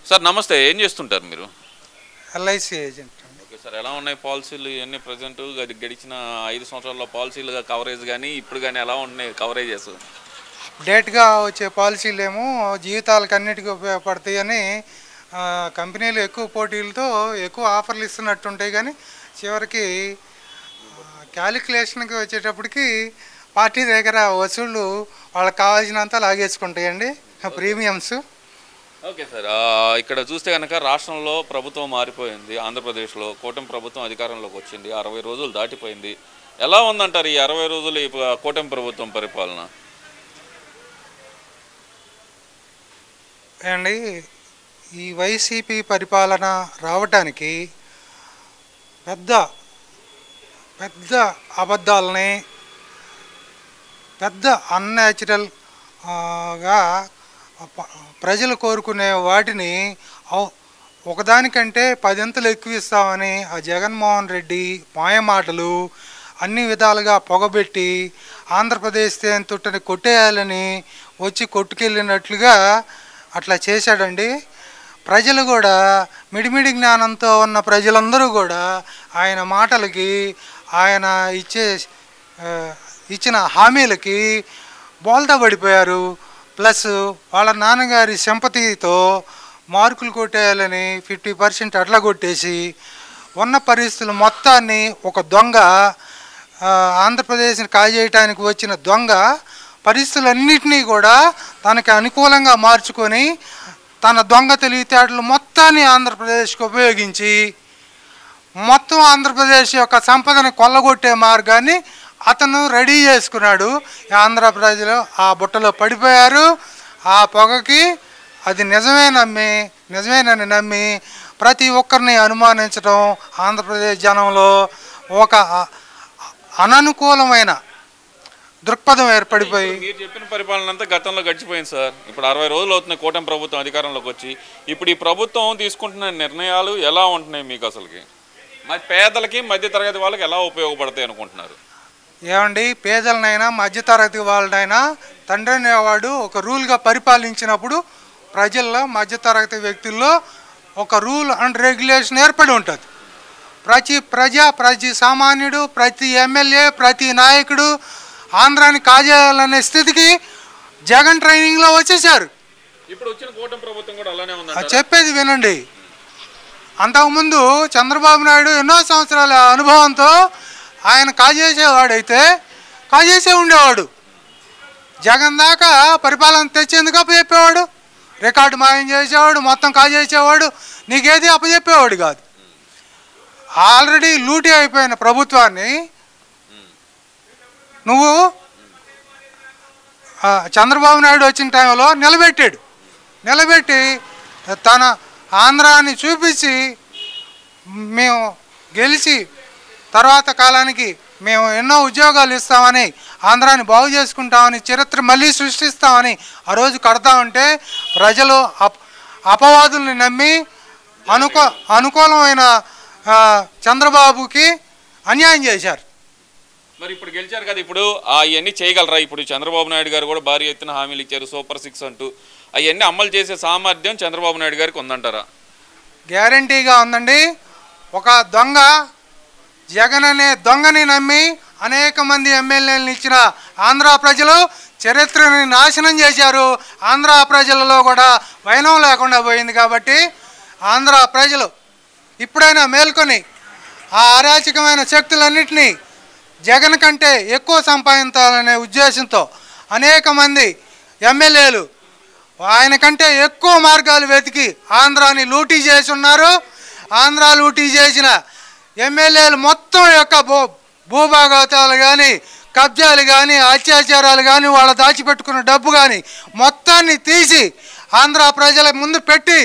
Sir నమస్తే, ఏం చేస్తుంటారు మీరు? LIC agent. ఓకే సార్, ఎలా ఉన్నాయి పాలసీలు ఇవన్నీ ప్రజెంట్ గడిచిన 5 సంవత్సరాల్లో పాలసీలుగా కవరేజ్ కానీ ఇప్పుడు కానీ ఎలా ఉంటున్నాయి కవరేజెస్? డేట్గా వచ్చే పాలసీలు ఏమో జీవితాలకు అన్నిటికీ ఉపయోగపడతాయని కంపెనీలు ఎక్కువ పోటీలతో ఎక్కువ ఆఫర్లు ఇస్తున్నట్టుంటాయి, కానీ చివరికి క్యాలిక్యులేషన్కి వచ్చేటప్పటికి పార్టీ దగ్గర వసూళ్ళు వాళ్ళకి కావాల్సినంత లాగేసుకుంటాయండి ప్రీమియమ్స్. ఓకే సార్, ఇక్కడ చూస్తే కనుక రాష్ట్రంలో ప్రభుత్వం మారిపోయింది. ఆంధ్రప్రదేశ్లో కూటమి ప్రభుత్వం అధికారంలోకి వచ్చింది, 60 రోజులు దాటిపోయింది. ఎలా ఉందంటారు ఈ 60 రోజులు ఈ కూటమి ప్రభుత్వం పరిపాలన? అండి, ఈ వైసీపీ పరిపాలన రావటానికి పెద్ద పెద్ద అబద్ధాలని, పెద్ద అన్యాచురల్గా ప్రజలు కోరుకునే వాటిని ఒకదానికంటే 10 ఎక్కువ ఇస్తామని ఆ జగన్మోహన్ రెడ్డి మాయమాటలు అన్ని విధాలుగా పొగబెట్టి ఆంధ్రప్రదేశ్ తేనెతుట్టని కొట్టేయాలని వచ్చి కొట్టుకెళ్ళినట్లుగా అట్లా చేశాడండి. ప్రజలు కూడా మిడిమిడి జ్ఞానంతో ఉన్న ప్రజలందరూ కూడా ఆయన మాటలకి, ఆయన ఇచ్చిన హామీలకి బోల్తా పడిపోయారు. ప్లస్ వాళ్ళ నాన్నగారి సింపతితో మార్కులు కొట్టేయాలని 50% అట్లా కొట్టేసి ఉన్న పరిస్థితులు మొత్తాన్ని ఒక దొంగ, ఆంధ్రప్రదేశ్ని కాజేయటానికి వచ్చిన దొంగ పరిస్థితులన్నింటినీ కూడా తనకి అనుకూలంగా మార్చుకొని తన దొంగ తెలివితేటలు మొత్తాన్ని ఆంధ్రప్రదేశ్కి ఉపయోగించి మొత్తం ఆంధ్రప్రదేశ్ యొక్క సంపదను కొల్లగొట్టే మార్గాన్ని అతను రెడీ చేసుకున్నాడు. ఆంధ్ర ప్రజలు ఆ బుట్టలో పడిపోయారు. ఆ పొగకి అది నిజమేనని నమ్మి ప్రతి ఒక్కరిని అనుమానించడం ఆంధ్రప్రదేశ్ జనంలో ఒక అననుకూలమైన దృక్పథం ఏర్పడిపోయి. మీరు చెప్పిన పరిపాలన అంతా గతంలో గడిచిపోయింది సార్. ఇప్పుడు 60 రోజులు అవుతున్నాయి కూటమి ప్రభుత్వం అధికారంలోకి వచ్చి. ఇప్పుడు ఈ ప్రభుత్వం తీసుకుంటున్న నిర్ణయాలు ఎలా ఉంటున్నాయి మీకు? అసలుకి పేదలకి మధ్యతరగతి వాళ్ళకి ఎలా ఉపయోగపడతాయి అనుకుంటున్నారు? ఏమండి, పేదలనైనా మధ్యతరగతి వాళ్ళనైనా తండ్రి అనేవాడు ఒక రూల్గా పరిపాలించినప్పుడు ప్రజల్లో మధ్యతరగతి వ్యక్తుల్లో ఒక రూల్ అండ్ రెగ్యులేషన్ ఏర్పడి ఉంటుంది. ప్రతి సామాన్యుడు, ప్రతి ఎమ్మెల్యే, ప్రతి నాయకుడు ఆంధ్రాని కాజేయాలనే స్థితికి జగన్ ట్రైనింగ్లో వచ్చేసారు. ఇప్పుడు వచ్చిన కూటమి ప్రభుత్వం కూడా అలానే ఉంది. చెప్పేది వినండి. అంతకుముందు చంద్రబాబు నాయుడు ఎన్నో సంవత్సరాల అనుభవంతో ఆయన కాజేసేవాడైతే కాజేసే ఉండేవాడు. జగన్ దాకా పరిపాలన తెచ్చేందుకు అప్పచెప్పేవాడు, రికార్డు మాయం చేసేవాడు, మొత్తం కాజేసేవాడు, నీకేది అప్పచెప్పేవాడు కాదు. ఆల్రెడీ లూటీ అయిపోయిన ప్రభుత్వాన్ని నువ్వు చంద్రబాబు నాయుడు వచ్చిన టైంలో నిలబెట్టి తన ఆంధ్రాని చూపించి మేము గెలిచి తర్వాత కాలానికి మేము ఎన్నో ఉద్యోగాలు ఇస్తామని, ఆంధ్రాని బాగు చేసుకుంటామని, చరిత్ర మళ్ళీ సృష్టిస్తామని ఆ రోజు కడతామంటే ప్రజలు అపవాదుల్ని నమ్మి అనుకూలమైన చంద్రబాబుకి అన్యాయం చేశారు. మరి ఇప్పుడు గెలిచారు కదా, ఇప్పుడు అవన్నీ చేయగలరా? ఇప్పుడు చంద్రబాబు నాయుడు గారు కూడా భారీ ఎత్తున హామీలు ఇచ్చారు, సూపర్ 6 అంటూ. అవన్నీ అమలు చేసే సామర్థ్యం చంద్రబాబు నాయుడు గారికి ఉందంటారా? గ్యారంటీగా ఉందండి. ఒక దొంగ, జగన్ అనే దొంగని నమ్మి అనేక మంది ఎమ్మెల్యేలను ఇచ్చిన ఆంధ్ర ప్రజలు చరిత్రని నాశనం చేశారు. ఆంధ్ర ప్రజలలో కూడా వైనం లేకుండా పోయింది. కాబట్టి ఆంధ్ర ప్రజలు ఇప్పుడైనా మేల్కొని ఆ అరాచకమైన శక్తులన్నింటినీ జగన్ కంటే ఎక్కువ సంపాదించాలనే ఉద్దేశంతో అనేక మంది ఎమ్మెల్యేలు ఆయన కంటే ఎక్కువ మార్గాలు వెతికి ఆంధ్రాని లూటీ చేసి ఉన్నారు. ఆంధ్ర లూటీ చేసిన ఎమ్మెల్యేలు మొత్తం యొక్క భూభాగవతాలు కానీ, కబ్జాలు కానీ, అత్యాచారాలు కానీ, వాళ్ళు దాచిపెట్టుకున్న డబ్బు కానీ మొత్తాన్ని తీసి ఆంధ్ర ప్రజల ముందు పెట్టి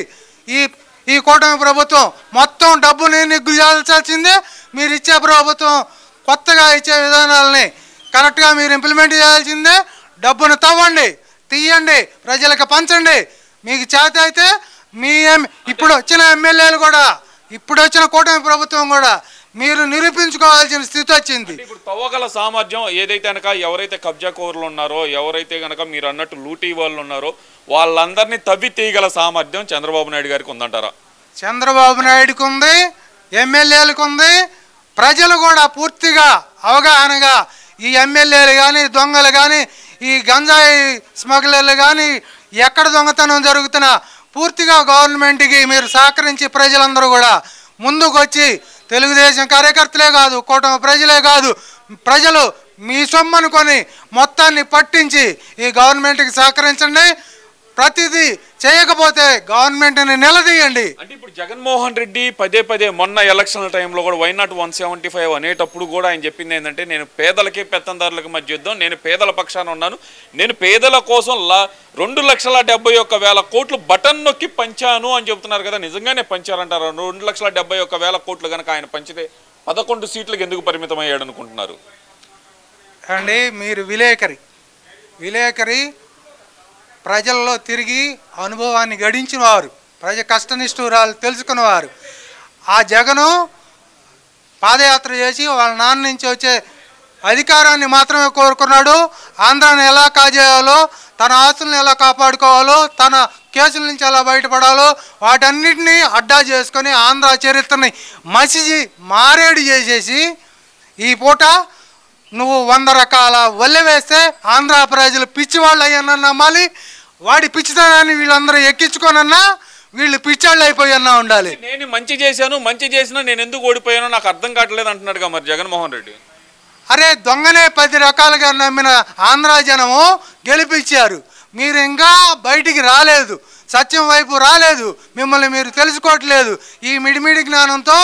ఈ కూటమి ప్రభుత్వం మొత్తం డబ్బుని నిగ్గు చేయాల్సిందే. మీరు ఇచ్చే ప్రభుత్వం కొత్తగా ఇచ్చే విధానాలని కరెక్ట్గా మీరు ఇంప్లిమెంట్ చేయాల్సిందే. డబ్బును తవ్వండి, తీయండి, ప్రజలకు పంచండి. మీకు చేత అయితే ఇప్పుడు వచ్చిన ఎమ్మెల్యేలు కూడా, ఇప్పుడు వచ్చిన కూటమి ప్రభుత్వం కూడా మీరు నిరూపించుకోవాల్సిన స్థితి వచ్చింది. ఇప్పుడు తవ్వగల సామర్థ్యం ఏదైతే కనుక ఎవరైతే కబ్జా కోర్లు ఉన్నారో, ఎవరైతే కనుక మీరు అన్నట్టు లూటీ వాళ్ళు ఉన్నారో వాళ్ళందరినీ తవ్వి తీయగల సామర్థ్యం చంద్రబాబు నాయుడు గారికి ఉందంటారా? చంద్రబాబు నాయుడుకి ఉంది, ఎమ్మెల్యేలకు ఉంది, ప్రజలు కూడా పూర్తిగా అవగాహనగా ఈ ఎమ్మెల్యేలు కానీ దొంగలు కానీ ఈ గంజాయి స్మగ్లర్లు కానీ ఎక్కడ దొంగతనం జరుగుతున్నా పూర్తిగా గవర్నమెంట్కి మీరు సహకరించి ప్రజలందరూ కూడా ముందుకు వచ్చి తెలుగుదేశం కార్యకర్తలే కాదు, కూటమి ప్రజలే కాదు, ప్రజలు మీ సొమ్ము అనుకొని మొత్తాన్ని పట్టించి ఈ గవర్నమెంట్కి సహకరించండి. ప్రతిదీ చేయకపోతే గవర్నమెంట్ని నిలదీయండి. అంటే ఇప్పుడు జగన్మోహన్ రెడ్డి పదే మొన్న ఎలక్షన్ల టైంలో కూడా వైనాట్ 175 అనేటప్పుడు కూడా ఆయన చెప్పింది ఏంటంటే, నేను పేదలకి పెత్తందారులకి మధ్య యుద్ధం, నేను పేదల పక్షాన ఉన్నాను, నేను పేదల కోసం 2,71,000 కోట్లు బటన్ నొక్కి పంచాను అని చెప్తున్నారు కదా. నిజంగానే పంచారంటారు? 2,71,000 కోట్లు కనుక ఆయన పంచితే 11 సీట్లకు ఎందుకు పరిమితం అయ్యాడు అనుకుంటున్నారు అండి? మీరు విలేకరి ప్రజల్లో తిరిగి అనుభవాన్ని గడించిన వారు, కష్టనిష్ఠూరాలు తెలుసుకున్నవారు. ఆ జగను పాదయాత్ర చేసి వాళ్ళ నాన్న నుంచి వచ్చే అధికారాన్ని మాత్రమే కోరుకున్నాడు. ఆంధ్రాని ఎలా కాజేయాలో, తన ఆస్తులను ఎలా కాపాడుకోవాలో, తన కేసుల నుంచి ఎలా బయటపడాలో వాటన్నిటినీ అడ్డా చేసుకొని ఆంధ్ర చరిత్రని మారేడు చేసేసి ఈ పూట నువ్వు 100 రకాల వల్లె వేస్తే ఆంధ్ర ప్రజలు పిచ్చివాళ్ళు అయ్యన్నా నమ్మాలి. వాడి పిచ్చితనాన్ని వీళ్ళందరూ ఎక్కించుకోనన్నా వీళ్ళు పిచ్చాళ్ళు అయిపోయన్నా ఉండాలి. నేను మంచి చేసినా నేను ఎందుకు ఓడిపోయానో నాకు అర్థం కావట్లేదు అంటున్నాడుగా మరి జగన్మోహన్ రెడ్డి. అరే దొంగనే 10 రకాలుగా నమ్మిన ఆంధ్ర జనము గెలిపించారు. మీరు ఇంకా బయటికి రాలేదు, సత్యం వైపు రాలేదు, మిమ్మల్ని మీరు తెలుసుకోవట్లేదు. ఈ మిడిమిడి జ్ఞానంతో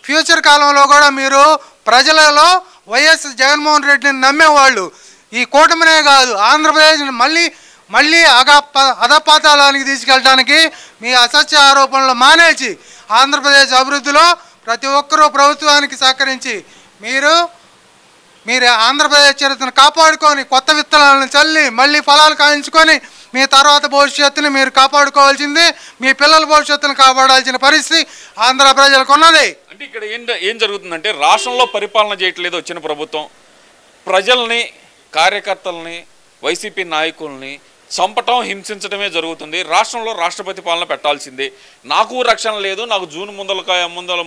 ఫ్యూచర్ కాలంలో కూడా మీరు ప్రజలలో వైఎస్ జగన్మోహన్ రెడ్డిని నమ్మేవాళ్ళు ఈ కూటమినే కాదు ఆంధ్రప్రదేశ్ మళ్ళీ అధపాతాళానికి తీసుకెళ్ళడానికి మీ అసత్య ఆరోపణలు మానేసి ఆంధ్రప్రదేశ్ అభివృద్ధిలో ప్రతి ఒక్కరూ ప్రభుత్వానికి సహకరించి మీరు ఆంధ్రప్రదేశ్ చరిత్రను కాపాడుకొని కొత్త విత్తనాలను చల్లి మళ్ళీ ఫలాలు కాయించుకొని మీ తర్వాత భవిష్యత్తుని మీరు కాపాడుకోవాల్సింది, మీ పిల్లల భవిష్యత్తును కాపాడాల్సిన పరిస్థితి ఆంధ్ర ప్రజలకు ఉన్నది. అంటే ఇక్కడ ఏం జరుగుతుందంటే, రాష్ట్రంలో పరిపాలన చేయట్లేదు వచ్చిన ప్రభుత్వం, ప్రజల్ని కార్యకర్తల్ని వైసీపీ నాయకుల్ని చంపటం హింసించడమే జరుగుతుంది. రాష్ట్రంలో రాష్ట్రపతి పాలన పెట్టాల్సిందే, నాకు రక్షణ లేదు, నాకు జూన్ ముందల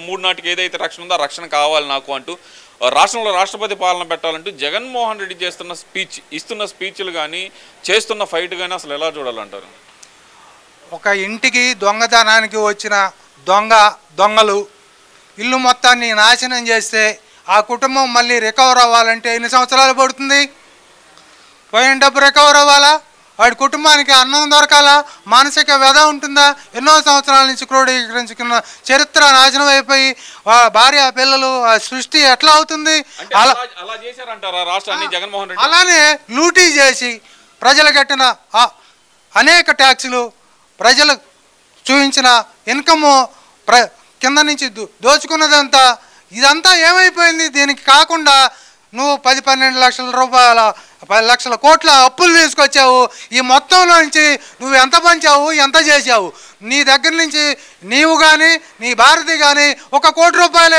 3 నాటికి ఏదైతే రక్షణ ఉందో ఆ రక్షణ కావాలి నాకు అంటూ రాష్ట్రంలో రాష్ట్రపతి పాలన పెట్టాలంటూ జగన్మోహన్ రెడ్డి ఇస్తున్న స్పీచ్లు కానీ చేస్తున్న ఫైట్ కానీ అసలు ఎలా చూడాలంటారు? ఒక ఇంటికి దొంగతనానికి వచ్చిన దొంగలు ఇల్లు మొత్తాన్ని నాశనం చేస్తే ఆ కుటుంబం మళ్ళీ రికవర్ అవ్వాలంటే ఎన్ని సంవత్సరాలు పడుతుంది? పోయిన డబ్బు రికవర్ అవ్వాలా? వాడి కుటుంబానికి అన్నం దొరకాలా? మానసిక వ్యధ ఉంటుందా? ఎన్నో సంవత్సరాల నుంచి క్రోడీకరించుకున్న చరిత్ర నాశనం అయిపోయి భార్య పిల్లలు సృష్టి ఎట్లా అవుతుంది? అలానే లూటీ చేసి ప్రజలు కట్టిన అనేక ట్యాక్సులు, ప్రజలు చూపించిన ఇన్కము కింద నుంచి దోచుకున్నదంతా ఇదంతా ఏమైపోయింది? దీనికి కాకుండా నువ్వు 10-12 లక్షల రూపాయల 10 లక్షల కోట్ల అప్పులు తీసుకొచ్చావు. ఈ మొత్తంలో నుంచి నువ్వు ఎంత పంచావు, ఎంత చేసావు? నీ దగ్గర నుంచి నీవు కానీ నీ భారతి కానీ 1 కోటి రూపాయలు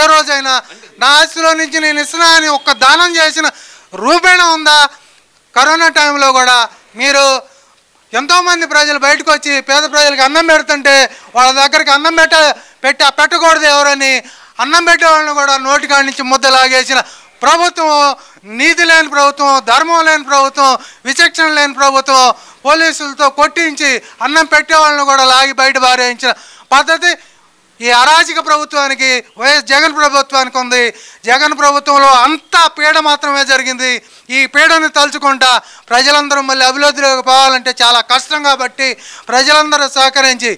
ఏ రోజైనా నా ఆస్తిలో నుంచి నేను ఇస్తున్నా అని ఒక్క దానం చేసిన రూపేణ ఉందా? కరోనా టైంలో కూడా మీరు ఎంతోమంది ప్రజలు బయటకు వచ్చి పేద ప్రజలకు అన్నం పెడుతుంటే వాళ్ళ దగ్గరికి అన్నం పెట్టకూడదు ఎవరని అన్నం పెట్టే వాళ్ళని కూడా నోటికాడి నుంచి ముద్ద లాగేసిన ప్రభుత్వం, నీతి లేని ప్రభుత్వం, ధర్మం లేని ప్రభుత్వం, విచక్షణ లేని ప్రభుత్వం, పోలీసులతో కొట్టించి అన్నం పెట్టే వాళ్ళని కూడా లాగి బయట బారేయించిన పద్ధతి ఈ అరాజక ప్రభుత్వానికి, వైఎస్ జగన్ ప్రభుత్వానికి ఉంది. జగన్ ప్రభుత్వంలో అంతా పీడ మాత్రమే జరిగింది. ఈ పీడను తలుచుకుంటా ప్రజలందరూ మళ్ళీ అభివృద్ధిలోకి పోవాలంటే చాలా కష్టం. కాబట్టి ప్రజలందరూ సహకరించి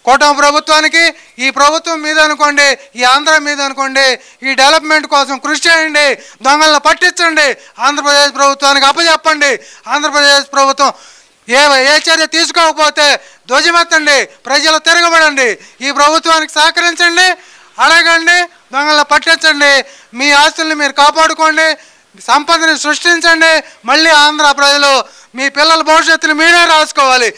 కూటమి ప్రభుత్వానికి, ఈ ప్రభుత్వం మీద అనుకోండి, ఈ ఆంధ్ర మీద అనుకోండి, ఈ డెవలప్మెంట్ కోసం కృషి చేయండి, దొంగలను పట్టించండి, ఆంధ్రప్రదేశ్ ప్రభుత్వానికి అప్పచెప్పండి. ఆంధ్రప్రదేశ్ ప్రభుత్వం ఏ చర్య తీసుకోకపోతే ధ్వజమెత్తండి, ప్రజలు తిరగబడండి, ఈ ప్రభుత్వానికి సహకరించండి, అడగండి, దొంగలను పట్టించండి, మీ ఆస్తుల్ని మీరు కాపాడుకోండి, సంపదని సృష్టించండి. మళ్ళీ ఆంధ్ర ప్రజలు మీ పిల్లల భవిష్యత్తుని మీరే రాసుకోవాలి,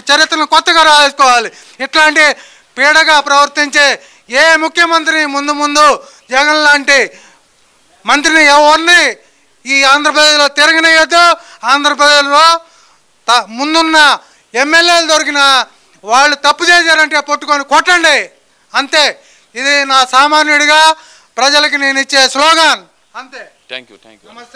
చరిత్రను కొత్తగా రాసుకోవాలి. ఇట్లాంటి పీడగా ప్రవర్తించే ఏ ముఖ్యమంత్రిని ముందు ముందు జగన్ లాంటి మంత్రిని ఎవరిని ఈ ఆంధ్రప్రదేశ్లో తిరగనేయద్దు. ఆంధ్రప్రదేశ్లో ముందున్న ఎమ్మెల్యేలు దొరికిన వాళ్ళు తప్పు చేశారంటే పట్టుకొని కొట్టండి అంతే. ఇది నా సామాన్యుడిగా ప్రజలకి నేను ఇచ్చే స్లోగాన్ అంతే. Thank you.